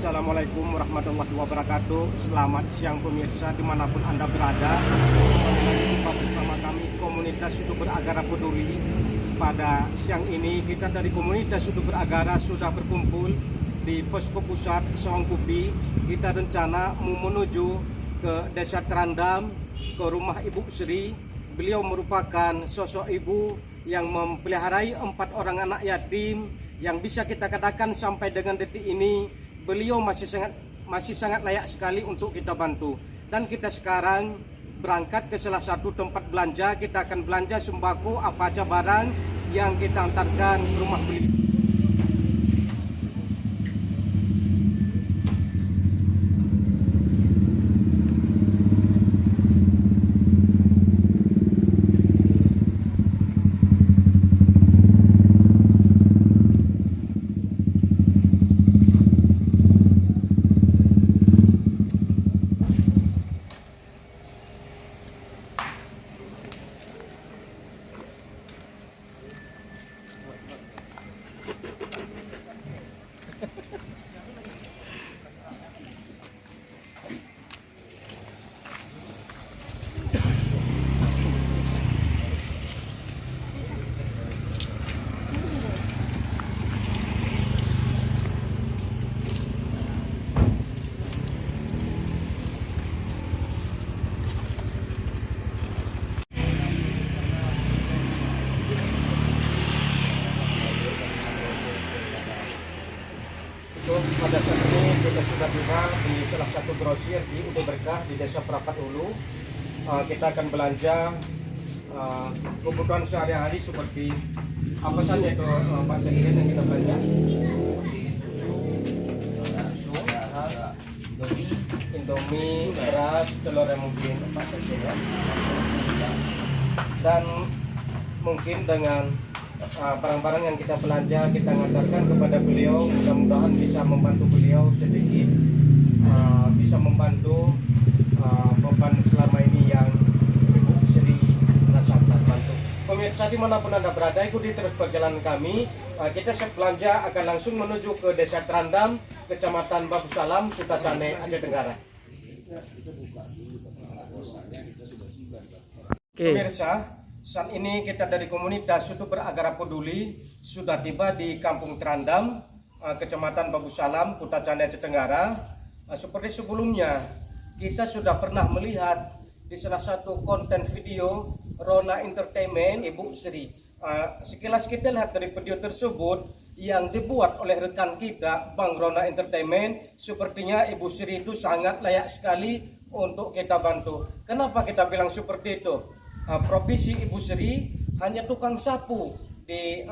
Assalamualaikum warahmatullahi wabarakatuh. Selamat siang pemirsa dimanapun Anda berada. Kembali lagi jumpa bersama kami komunitas youtuber Agara Peduli. Pada siang ini kita dari komunitas youtuber Agara sudah berkumpul di posko pusat Songkupi. Kita rencana mau menuju ke Desa Trandam, ke rumah Ibu Sri. Beliau merupakan sosok ibu yang mempeliharai 4 orang anak yatim, yang bisa kita katakan sampai dengan detik ini beliau masih sangat layak sekali untuk kita bantu. Dan kita sekarang berangkat ke salah satu tempat belanja. Kita akan belanja sembako apa aja barang yang kita antarkan ke rumah beliau. Pada saat ini kita sudah tiba di salah satu grosir di Udo Berkah di Desa Prapat Hulu. Kita akan belanja kebutuhan sehari-hari seperti apa saja itu Pak Sekjen yang kita belanja. Susu, Indomie, beras, telur yang mungkin Pak Sekjen ya. Dan mungkin dengan barang-barang yang kita belanja kita ngantarkan kepada beliau, mudah-mudahan bisa membantu beliau sedikit, bisa membantu beban selama ini yang Ibu Sri rasakan. Bantu pemirsa dimanapun Anda berada, ikuti terus perjalanan kami. Kita siap belanja akan langsung menuju ke Desa Trandam, Kecamatan Babu Salam, Sukacane, Aceh Tenggara. Pemirsa, saat ini kita dari komunitas youtuber Agara Peduli sudah tiba di Kampung Trandam, Kecamatan Babu Salam, Kutacane, Aceh Tenggara. Seperti sebelumnya kita sudah pernah melihat di salah satu konten video Rona Entertainment Ibu Sri. Sekilas kita lihat dari video tersebut yang dibuat oleh rekan kita Bang Rona Entertainment, sepertinya Ibu Sri itu sangat layak sekali untuk kita bantu. Kenapa kita bilang seperti itu? Profesi Ibu Sri hanya tukang sapu di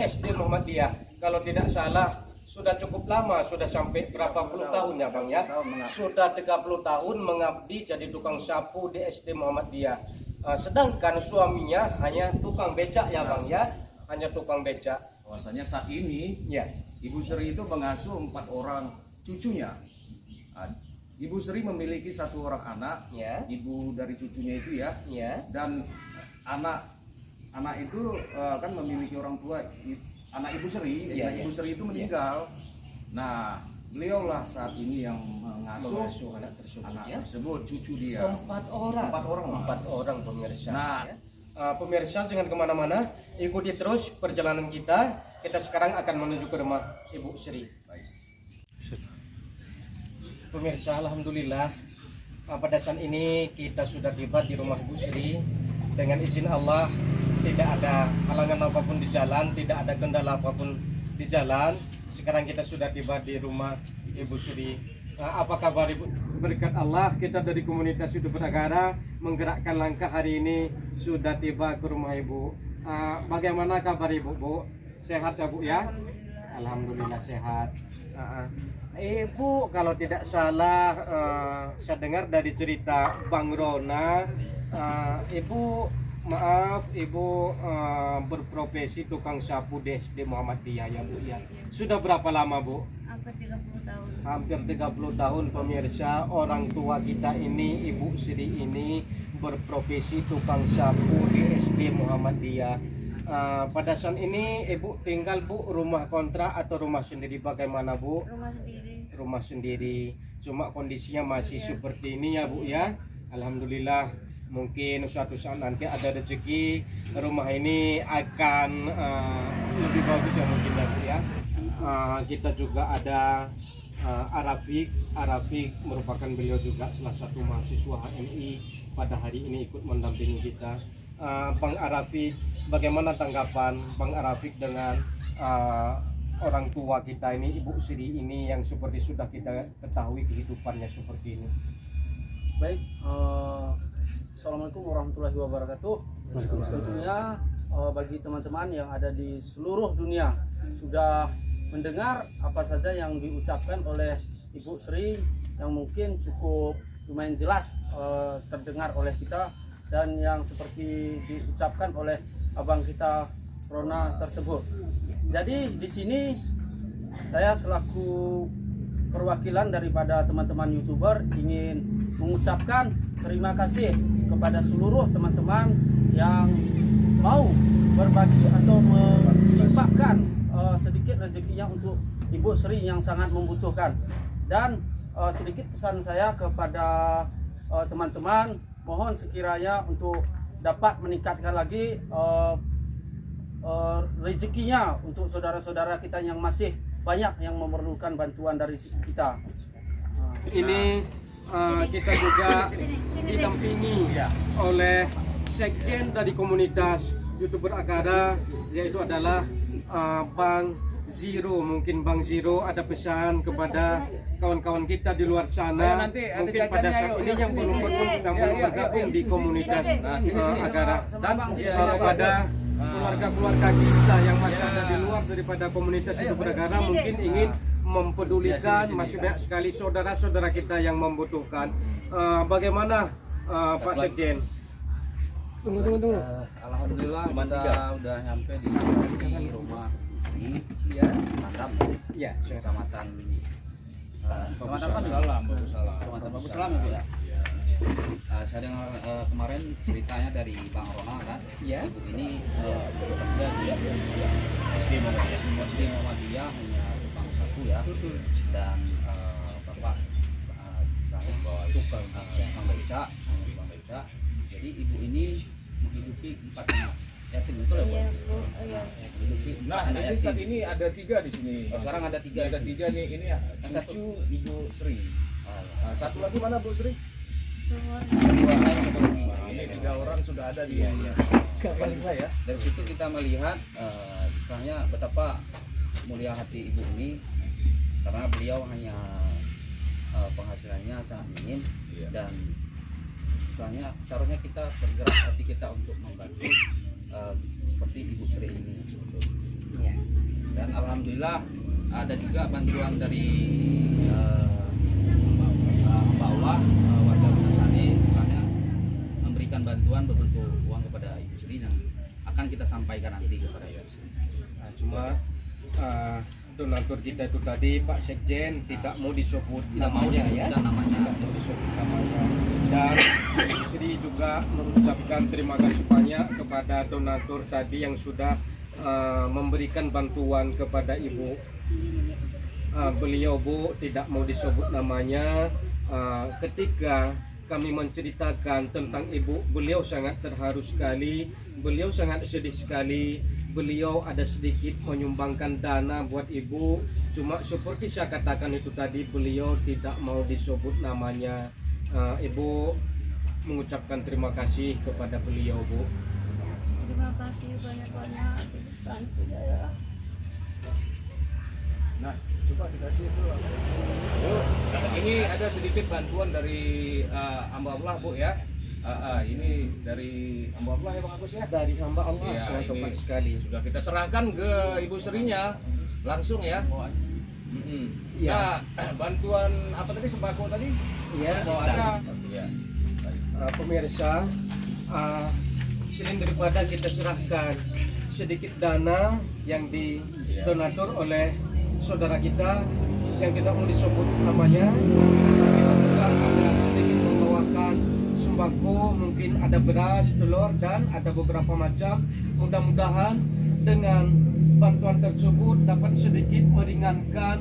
SD Muhammadiyah. Kalau tidak salah sudah cukup lama, sudah sampai berapa puluh tahun ya Bang ya. Sudah 30 tahun mengabdi jadi tukang sapu di SD Muhammadiyah. Sedangkan suaminya hanya tukang becak ya Bang ya, hanya tukang becak. Bahwasanya saat ini Ya, Ibu Sri itu mengasuh 4 orang cucunya. Ibu Sri memiliki 1 orang anak, ya, ibu dari cucunya itu ya, dan anak itu kan memiliki orang tua, anak Ibu Sri, Ibu Sri itu meninggal. Nah, beliaulah saat ini yang mengasuh anak tersebut, cucu dia. 4 orang. 4 orang pemirsa. Nah, pemirsa jangan kemana-mana, ikuti terus perjalanan kita. Kita sekarang akan menuju ke rumah Ibu Sri. baik. Pemirsa, alhamdulillah pada saat ini kita sudah tiba di rumah Ibu Sri. Dengan izin Allah tidak ada halangan apapun di jalan, tidak ada kendala apapun di jalan. Sekarang kita sudah tiba di rumah Ibu Sri. Apa kabar Ibu? Berkat Allah kita dari komunitas youtuber Agara menggerakkan langkah hari ini sudah tiba ke rumah Ibu. Bagaimana kabar Ibu? Bu, sehat ya Bu ya? Alhamdulillah sehat. Ibu kalau tidak salah saya dengar dari cerita Bang Rona, Ibu berprofesi tukang sapu di SD Muhammadiyah ya Bu ya. Sudah berapa lama Bu? Hampir 30 tahun. Hampir 30 tahun pemirsa. Orang tua kita ini, Ibu Sri ini berprofesi tukang sapu di SD Muhammadiyah. Pada saat ini Ibu tinggal Bu rumah kontrak atau rumah sendiri, bagaimana Bu? Rumah sendiri. Rumah sendiri. Cuma kondisinya masih seperti ini ya Bu ya. Alhamdulillah, mungkin suatu saat nanti ada rezeki rumah ini akan lebih bagus ya mungkin ya Bu ya. Kita juga ada Arafik merupakan beliau juga salah satu mahasiswa HMI pada hari ini ikut mendampingi kita. Bang Arafik, bagaimana tanggapan Bang Arafik dengan orang tua kita ini, Ibu Sri ini yang seperti sudah kita ketahui kehidupannya seperti ini? Baik, Assalamualaikum warahmatullahi wabarakatuh. Tentunya bagi teman-teman yang ada di seluruh dunia sudah mendengar apa saja yang diucapkan oleh Ibu Sri yang mungkin cukup lumayan jelas terdengar oleh kita, dan yang seperti diucapkan oleh abang kita Rona tersebut. Jadi di sini saya selaku perwakilan daripada teman-teman YouTuber ingin mengucapkan terima kasih kepada seluruh teman-teman yang mau berbagi atau melimpahkan sedikit rezekinya untuk Ibu Sri yang sangat membutuhkan. Dan sedikit pesan saya kepada teman-teman, mohon sekiranya untuk dapat meningkatkan lagi rezekinya untuk saudara-saudara kita yang masih banyak yang memerlukan bantuan dari kita. Ini kita juga didampingi oleh sekjen dari komunitas YouTuber Agara, yaitu adalah Bang Zero. Mungkin Bang Zero ada pesan kepada kawan-kawan kita di luar sana. Nanti ada mungkin pada saat ini yang belum bergabung di komunitas Agara, dan kepada keluarga-keluarga kita yang masih ada di luar daripada komunitas YouTuber Agara, mungkin ingin mempedulikan, masih banyak sekali saudara-saudara kita yang membutuhkan. Bagaimana Pak Sekjen? Tunggu. Alhamdulillah kita udah nyampe di rumah ini, mantap ya, kecamatan Bagus Salam ya Bu ya. Saya dengar kemarin ceritanya dari Bang Rona kan, ibu ini bekerja di SD Muhammadiyah, hanya tukang sapu ya, dan bapak saya tukang beca. Jadi ibu ini menghidupi 4 anak yatim, betul ya Bu? Iya. Menghidupi 4 Nah, anak ini yatim. saat ini ada 3 di sini. Sekarang ada 3. Ada 3 nih. Ini yang satu Ibu Sri. Nah, satu lagi mana Bu Sri? Nah, ini 3 orang sudah ada di paling ya. Dari situ kita melihat istilahnya betapa mulia hati ibu ini, karena beliau hanya penghasilannya sangat minim, dan istilahnya seharusnya kita bergerak hati kita untuk membantu seperti Ibu Sri ini. Dan alhamdulillah ada juga bantuan dari hamba Allah, warga Bunasani, misalnya memberikan bantuan berbentuk uang kepada Ibu Sri yang akan kita sampaikan nanti kepada Ibu Sri. Nah, cuma donatur kita itu tadi Pak Sekjen tidak mau disebut Tidak mau namanya disebutkan namanya. Tidak mau disebut namanya. Dan Ibu Sri juga mengucapkan terima kasih banyak kepada donatur tadi yang sudah memberikan bantuan kepada Ibu. Beliau Bu tidak mau disebut namanya. Ketika kami menceritakan tentang Ibu, beliau sangat terharu sekali, beliau sangat sedih sekali. Beliau ada sedikit menyumbangkan dana buat Ibu, cuma seperti saya katakan itu tadi, beliau tidak mau disebut namanya. Ibu mengucapkan terima kasih kepada beliau Bu. Terima kasih banyak-banyak bantu saya. Nah, coba dikasih dulu. Ini ada sedikit bantuan dari hamba Allah Bu ya. Ini dari hamba Allah ya Bang Agus ya. Dari hamba Allah, Iya, sangat ini tepat sekali. sudah kita serahkan ke Ibu Serinya langsung ya. Iya. Nah, bantuan apa tadi, sembako tadi? Iya. Ada. Iya. Pemirsa, selain daripada kita serahkan sedikit dana yang didonatur oleh saudara kita yang tidak mau disebut namanya, kita juga ada sedikit membawakan sembako, mungkin ada beras, telur, dan ada beberapa macam. Mudah-mudahan dengan bantuan tersebut dapat sedikit meringankan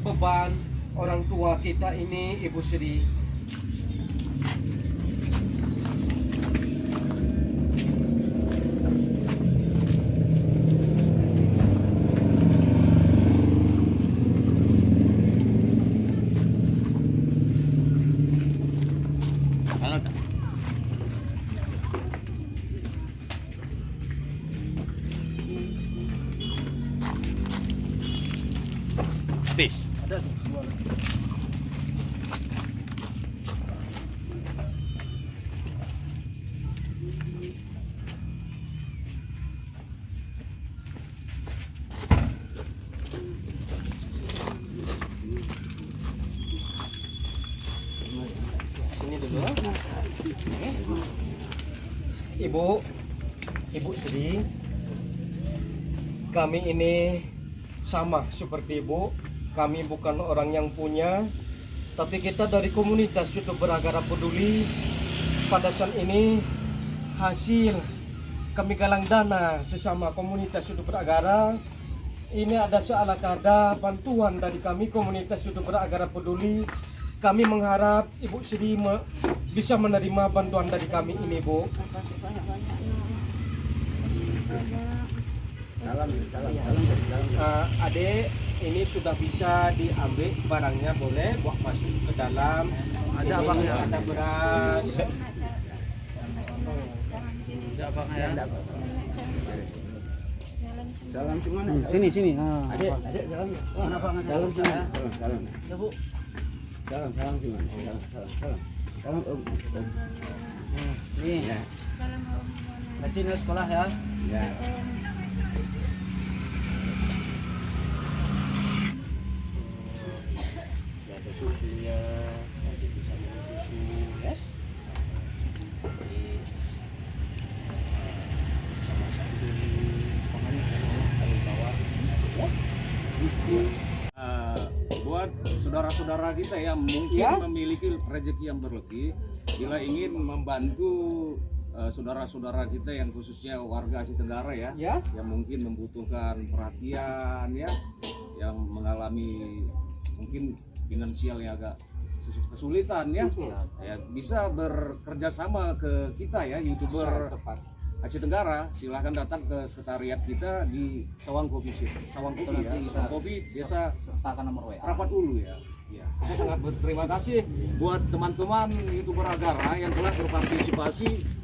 beban orang tua kita ini, Ibu Sri. Habis. Ada tuh, dua lagi. Sini dulu. Ibu Sri, kami ini sama seperti Ibu. Kami bukan orang yang punya, tapi kita dari komunitas YouTube Beragara Peduli. Pada saat ini hasil kami galang dana sesama komunitas YouTube Beragara. Ini ada seala kada bantuan dari kami komunitas YouTube Beragara Peduli. Kami mengharap Ibu Sri bisa menerima bantuan dari kami ini, Bu. Makasih banyak-banyaknya. Adik, ini sudah bisa diambil barangnya, boleh buat masuk ke dalam. Ada Ini abangnya? ada beras. Ada abangnya ya? Jalan cuma Sini. Adik jalan. Mana abangnya? Jalan sini. Ya. Jalan. Ya, Bu. Jalan sini. Jalan. Nih, Ya. rajin ya sekolah ya. Ya. Ada susunya, nanti bisa minum susu, ya. Sama-sama dulu. Kalau bawah, ya. Buat saudara-saudara kita yang mungkin Ya. memiliki rezeki yang berlebih, bila ingin membantu saudara-saudara kita yang khususnya warga Asia Tenggara ya, Ya. yang mungkin membutuhkan perhatian ya, yang mengalami mungkin finansial yang agak kesulitan ya, ya bisa bekerja sama ke kita ya, YouTuber Tepat. Aceh Tenggara. Silahkan datang ke sekretariat kita di Sawang Kopi Sawang Kopi ya, Nanti Sawang Kopi Desa Sertakan nomor WA. Rapat Ulu ya. Ya, saya sangat berterima kasih buat teman-teman YouTuber Agara yang telah berpartisipasi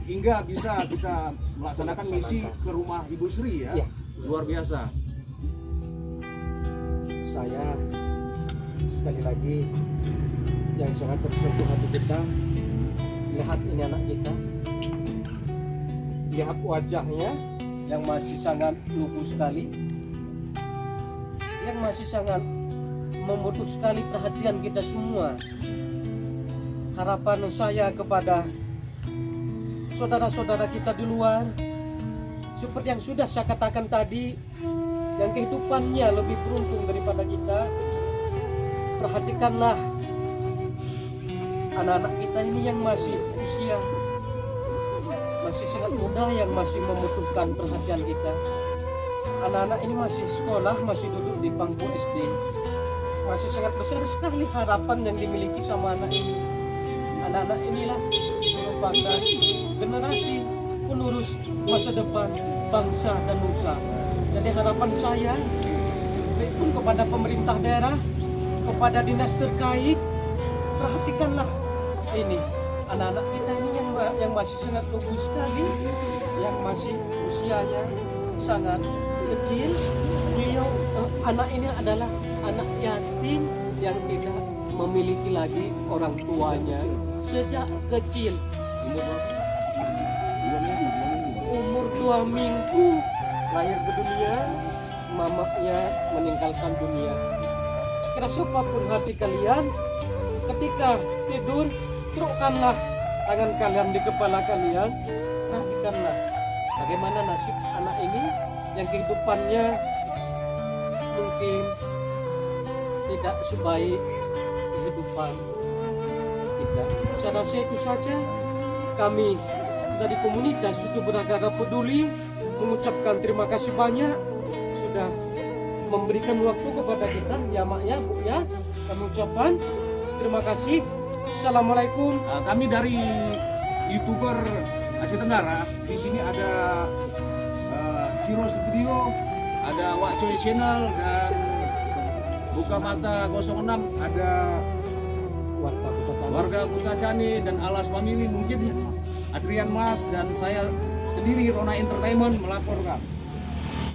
hingga bisa kita melaksanakan misi ke rumah Ibu Sri ya. Ya. Luar biasa. Saya sekali lagi yang sangat tersentuh hati kita, lihat ini anak kita, lihat wajahnya yang masih sangat lugu sekali, yang masih sangat memutus sekali perhatian kita semua. Harapan saya kepada saudara-saudara kita di luar, seperti yang sudah saya katakan tadi, yang kehidupannya lebih beruntung daripada kita, perhatikanlah anak-anak kita ini yang masih usia masih sangat muda, yang masih membutuhkan perhatian kita. Anak-anak ini masih sekolah, masih duduk di bangku SD, masih sangat besar sekali harapan yang dimiliki sama anak ini. Anak-anak inilah merupakan generasi penerus masa depan bangsa dan nusa. Jadi harapan saya pun kepada pemerintah daerah, kepada dinas terkait, perhatikanlah ini anak-anak kita ini yang masih sangat lugu sekali, yang masih usianya sangat kecil. Beliau anak ini adalah anak yatim yang tidak memiliki lagi orang tuanya sejak kecil. Umur 2 minggu lahir ke dunia, mamanya meninggalkan dunia. Sekeras apapun hati kalian, ketika tidur, terukkanlah tangan kalian di kepala kalian, perhatikanlah bagaimana nasib anak ini yang kehidupannya mungkin tidak sebaik kehidupan kita. Saya rasa itu saja. Kami dari komunitas Suku Beragara Peduli mengucapkan terima kasih banyak sudah memberikan waktu kepada kita, ya Mak ya Bu ya. Kami ucapkan terima kasih. Assalamualaikum. Kami dari YouTuber Aceh Tenggara, di sini ada Zero Studio, ada Wak Choi Channel, dan Buka Mata 06, ada Warga Kuta Cani, dan Alas Family, mungkin Adrian Mas, dan saya sendiri Rona Entertainment melaporkan.